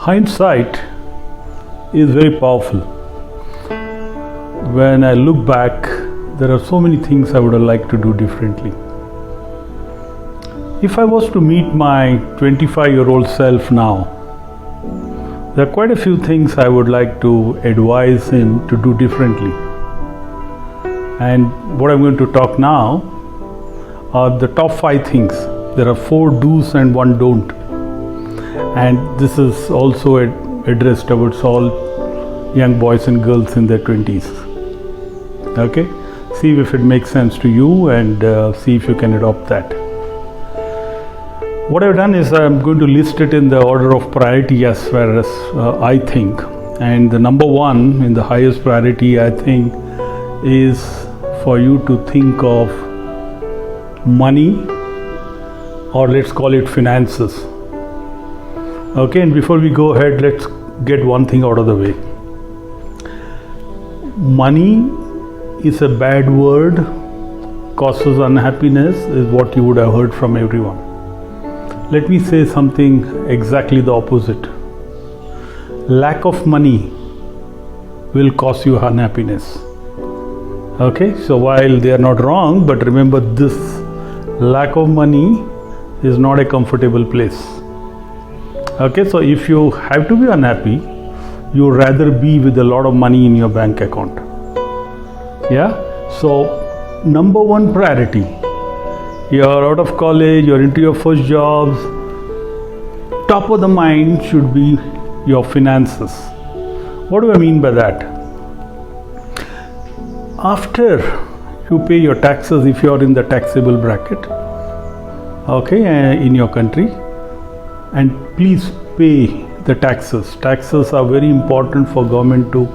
Hindsight is very powerful. When I look back, there are so many things I would have liked to do differently. If I was to meet my 25-year-old self now, there are quite a few things I would like to advise him to do differently. And what I'm going to talk now are the top 5 things. There are 4 do's and 1 don't. And this is also addressed towards all young boys and girls in their 20s. Okay? See if it makes sense to you and see if you can adopt that. What I've done is I'm going to list it in the order of priority as far as I think. And the number 1 in the highest priority, I think, is for you to think of money, or let's call it finances. Okay, and before we go ahead, let's get one thing out of the way. Money is a bad word, causes unhappiness, is what you would have heard from everyone. Let me say something exactly the opposite. Lack of money will cause you unhappiness. Okay, so while they are not wrong, but remember this, lack of money is not a comfortable place. Okay, so if you have to be unhappy, you would rather be with a lot of money in your bank account. Yeah, so number 1 priority. You're out of college, you're into your first jobs. Top of the mind should be your finances. What do I mean by that? After you pay your taxes, if you are in the taxable bracket, okay, in your country, and please pay the taxes. Taxes are very important for government to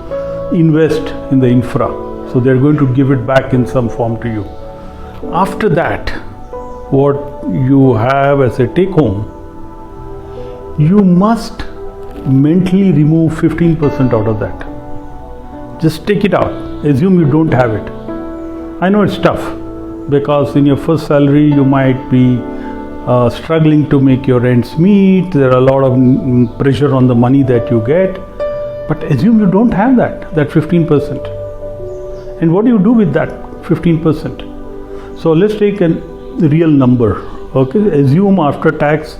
invest in the infra. So they're going to give it back in some form to you. After that, what you have as a take home, you must mentally remove 15% out of that. Just take it out. Assume you don't have it. I know it's tough because in your first salary you might be struggling to make your ends meet. There are a lot of pressure on the money that you get. But assume you don't have that 15%. And what do you do with that 15%? So let's take a real number. Okay, assume after tax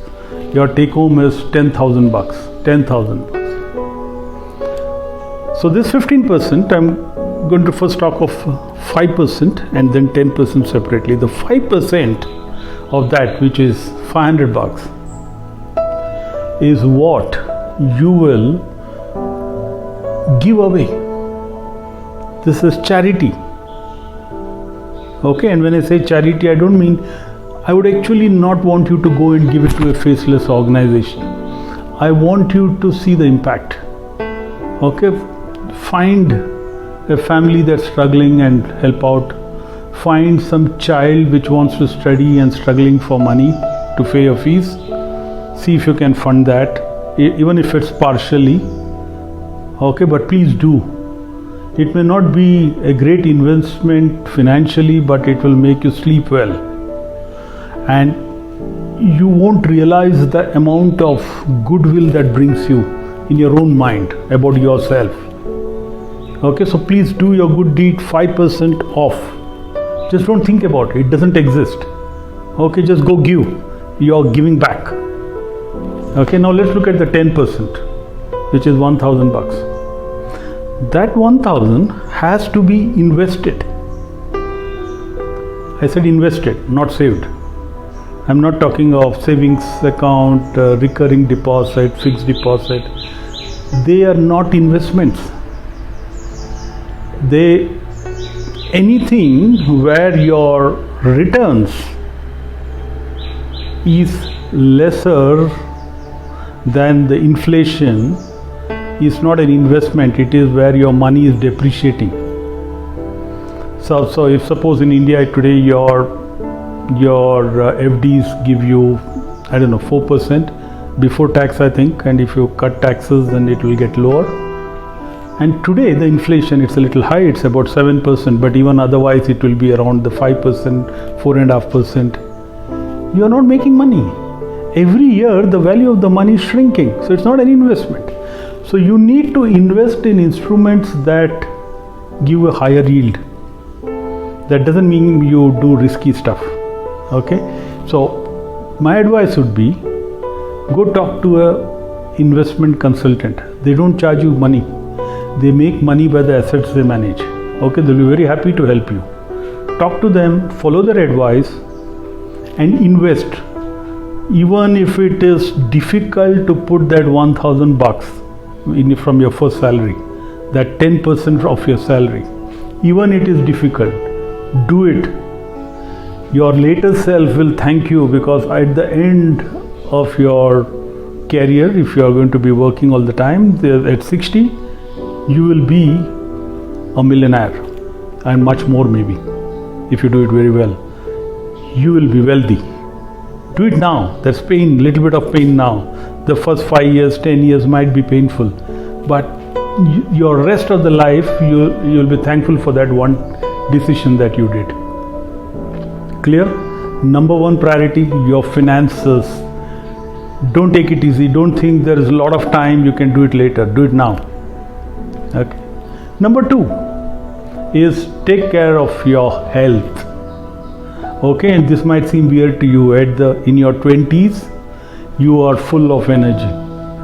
your take home is 10,000 bucks. 10,000. So this 15%, I'm going to first talk of 5% and then 10% separately. The 5% of that, which is 500 bucks, is what you will give away. This is charity. Okay, and when I say charity, I don't mean, I would actually not want you to go and give it to a faceless organization. I want you to see the impact. Okay, find a family that's struggling and help out. Find some child which wants to study and struggling for money to pay your fees. See if you can fund that, even if it's partially. Okay, but please do. It may not be a great investment financially, but it will make you sleep well. And you won't realize the amount of goodwill that brings you in your own mind about yourself. Okay, so please do your good deed 5% off. Just don't think about it. It doesn't exist. Okay, just go give. You're giving back. Okay, now let's look at the 10%, which is 1,000 bucks. That 1,000 has to be invested. I said invested, not saved. I'm not talking of savings account, recurring deposit, fixed deposit. They are not investments. Anything where your returns is lesser than the inflation is not an investment. It is where your money is depreciating. So if suppose in India today your FDs give you, I don't know, 4% before tax, I think, and if you cut taxes then it will get lower. And today the inflation, it's a little high, it's about 7%, but even otherwise it will be around the 5%, 4.5%. You are not making money. every year the value of the money is shrinking. So it's not an investment. So you need to invest in instruments that give a higher yield. That doesn't mean you do risky stuff. Okay? So my advice would be, go talk to a investment consultant. They don't charge you money. They make money by the assets they manage. Okay? They'll be very happy to help you. Talk to them, follow their advice, and invest. Even if it is difficult to put that $1,000 from your first salary, that 10% of your salary, even it is difficult, do it. Your later self will thank you, because at the end of your career, if you are going to be working all the time, at 60, you will be a millionaire, and much more maybe, if you do it very well. You will be wealthy. Do it now. There's pain, little bit of pain now. The first 5 years, 10 years might be painful, but your rest of the life, you'll be thankful for that one decision that you did. Clear? Number one priority, your finances. Don't take it easy. Don't think there is a lot of time, you can do it later. Do it now. Okay. Number two is take care of your health. Okay, and this might seem weird to you. In your 20s, you are full of energy,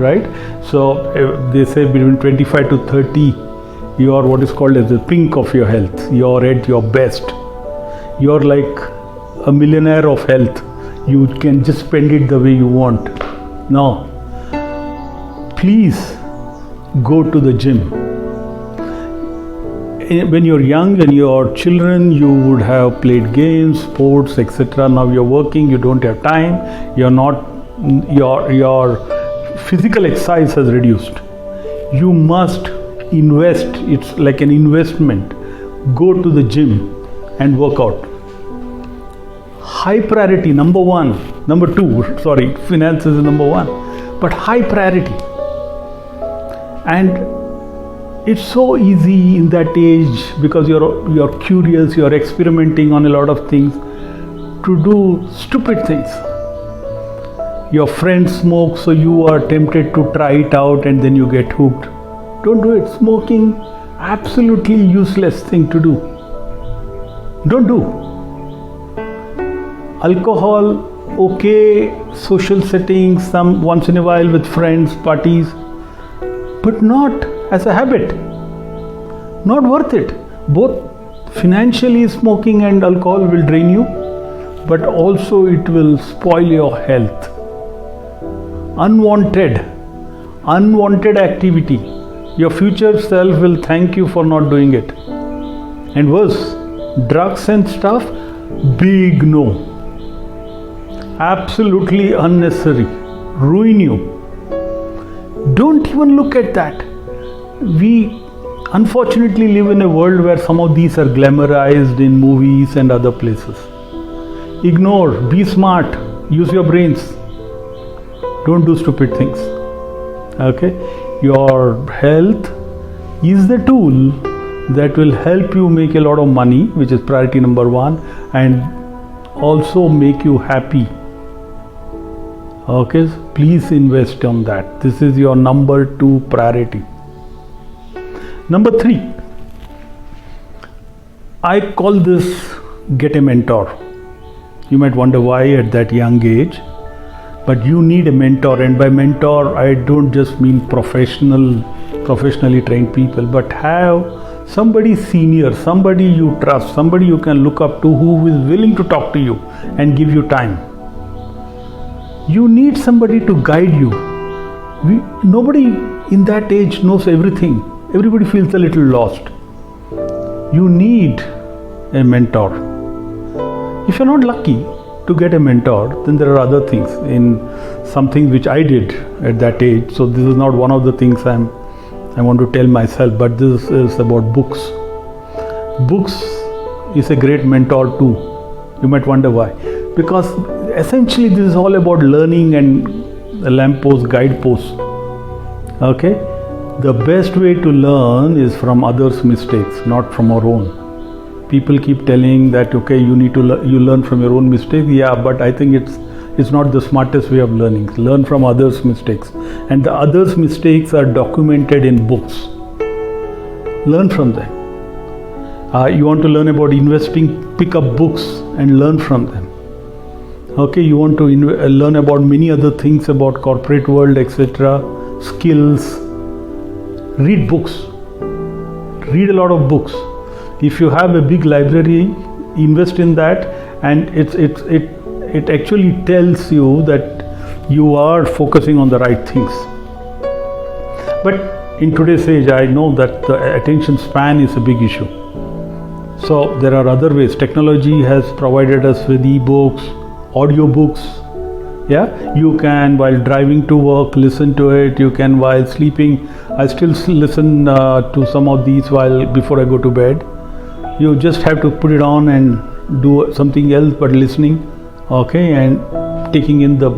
right? So they say between 25 to 30, you are what is called as the pink of your health. You are at your best. You are like a millionaire of health. You can just spend it the way you want. No, please go to the gym. When you're young and you're children, you would have played games, sports, etc. Now you're working, you don't have time. Your physical exercise has reduced. You must invest. It's like an investment. Go to the gym and work out. High priority, number two, finances is number one, but high priority. And it's so easy in that age, because you're curious, you're experimenting on a lot of things, to do stupid things. Your friends smoke, so you are tempted to try it out, and then you get hooked. Don't do it. Smoking, absolutely useless thing to do. Don't do. Alcohol, okay, social settings, some once in a while with friends, parties, but not as a habit. Not worth it. Both financially, smoking and alcohol will drain you, but also it will spoil your health. Unwanted activity. Your future self will thank you for not doing it. And worse, drugs and stuff, big no. Absolutely unnecessary. Ruin you. Don't even look at that. We unfortunately live in a world where some of these are glamorized in movies and other places. Ignore, be smart, use your brains. Don't do stupid things. Okay? Your health is the tool that will help you make a lot of money, which is priority number one, and also make you happy. Okay? Please invest on that. This is your number two priority. Number three, I call this get a mentor. You might wonder why at that young age, but you need a mentor. And by mentor, I don't just mean professionally trained people, but have somebody senior, somebody you trust, somebody you can look up to, who is willing to talk to you and give you time. You need somebody to guide you. Nobody in that age knows everything. Everybody feels a little lost. You need a mentor. If you're not lucky to get a mentor, then there are other things. In something which I did at that age. So this is not one of the things I want to tell myself, but this is about books. Books is a great mentor too. You might wonder why. Because essentially this is all about learning and lamppost, guideposts. Okay? The best way to learn is from others' mistakes, not from our own. People keep telling that, okay, you learn from your own mistakes. Yeah, but I think it's is not the smartest way of learning. Learn from others' mistakes, and the others' mistakes are documented in books. Learn from them. You want to learn about investing, pick up books and learn from them. Okay, you want to learn about many other things about corporate world, etc., skills. Read books. Read a lot of books. If you have a big library, invest in that, and it actually tells you that you are focusing on the right things. But in today's age, I know that the attention span is a big issue. So there are other ways. Technology has provided us with e-books, audiobooks. Yeah, you can, while driving to work, listen to it. You can while sleeping. I still listen to some of these before I go to bed. You just have to put it on and do something else but listening, okay, and taking in the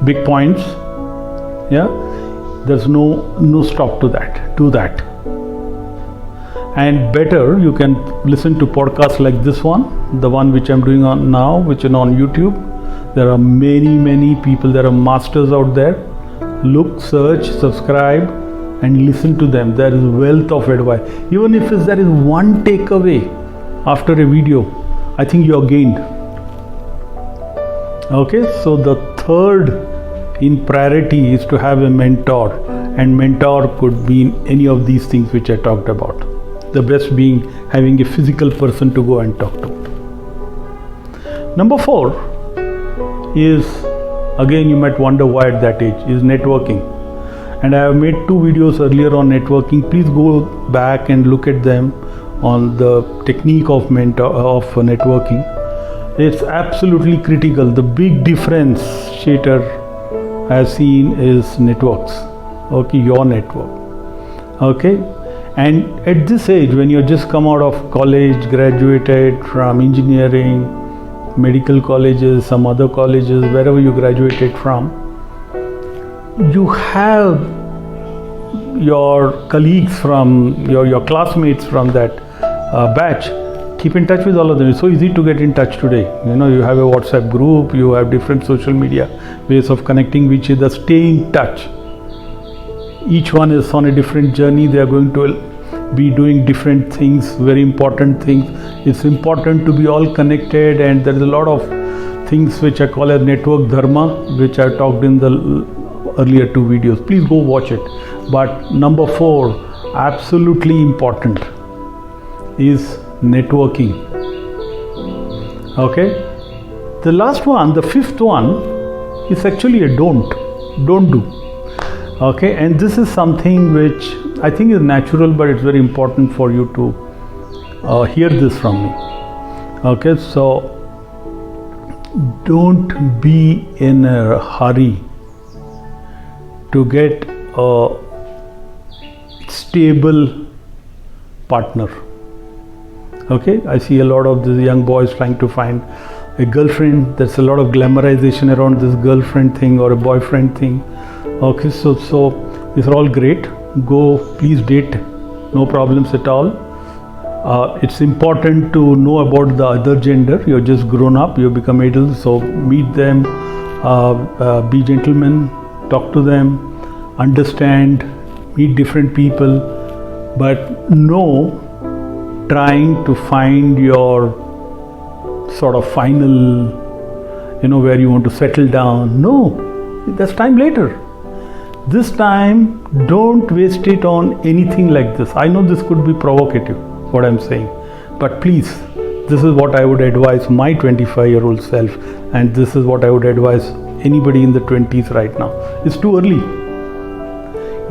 big points. Yeah, there's no stop to that. Do that. And better, you can listen to podcasts like this one, the one which I'm doing on now, which is on YouTube. There are many people. There are masters out there. Look, search, subscribe, and listen to them. There is wealth of advice. Even if there is one takeaway after a video, I think you are gained. Okay, so the third in priority is to have a mentor, and mentor could be any of these things which I talked about. The best being having a physical person to go and talk to. Number 4 is, again you might wonder why at that age, is networking. And I have made 2 videos earlier on networking. Please go back and look at them on the technique of networking. It's absolutely critical. The big differentiator I've seen is networks. Okay, your network. Okay, and at this age, when you just come out of college, graduated from engineering, medical colleges, some other colleges, wherever you graduated from, you have your colleagues from your classmates from that batch. Keep in touch with all of them. It's so easy to get in touch today. You know, you have a WhatsApp group, you have different social media ways of connecting with each other. Stay in touch. Each one is on a different journey. They are going to be doing different things, very important things. It's important to be all connected, and there is a lot of things which I call a network dharma, which I talked in the earlier 2 videos. Please go watch it. But number 4, absolutely important, is networking. Okay, the last one, the 5th one, is actually a don't do. Okay, and this is something which I think is natural, but it's very important for you to hear this from me. Okay, so don't be in a hurry to get a stable partner. Okay, I see a lot of these young boys trying to find a girlfriend. There's a lot of glamorization around this girlfriend thing or a boyfriend thing. Okay, so these are all great. Go, please date, no problems at all. It's important to know about the other gender. You're just grown up, you become adults, so meet them, be gentlemen, talk to them, understand, meet different people, but no trying to find your sort of final, where you want to settle down. No, that's time later. This time, don't waste it on anything like this. I know this could be provocative, what I'm saying, but please, this is what I would advise my 25-year-old self, and this is what I would advise anybody in the 20s right now. It's too early.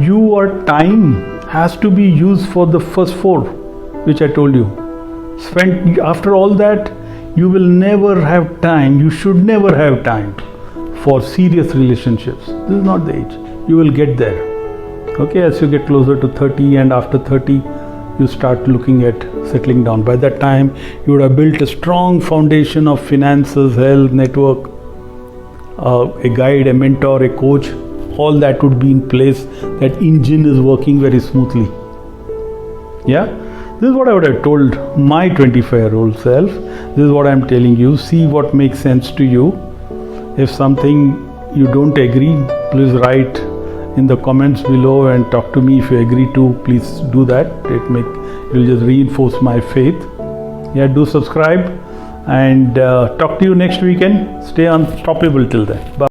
Your time has to be used for the first 4, which I told you. After all that, you will never have time. You should never have time for serious relationships. This is not the age. You will get there. Okay, as you get closer to 30, and after 30, you start looking at settling down. By that time, you would have built a strong foundation of finances, health, network, a guide, a mentor, a coach. All that would be in place. That engine is working very smoothly. Yeah, this is what I would have told my 25-year-old self. This is what I'm telling you. See what makes sense to you. If something you don't agree, please write in the comments below and talk to me. If you agree to, please do that. It will just reinforce my faith. Yeah, do subscribe, and talk to you next weekend. Stay unstoppable till then. Bye.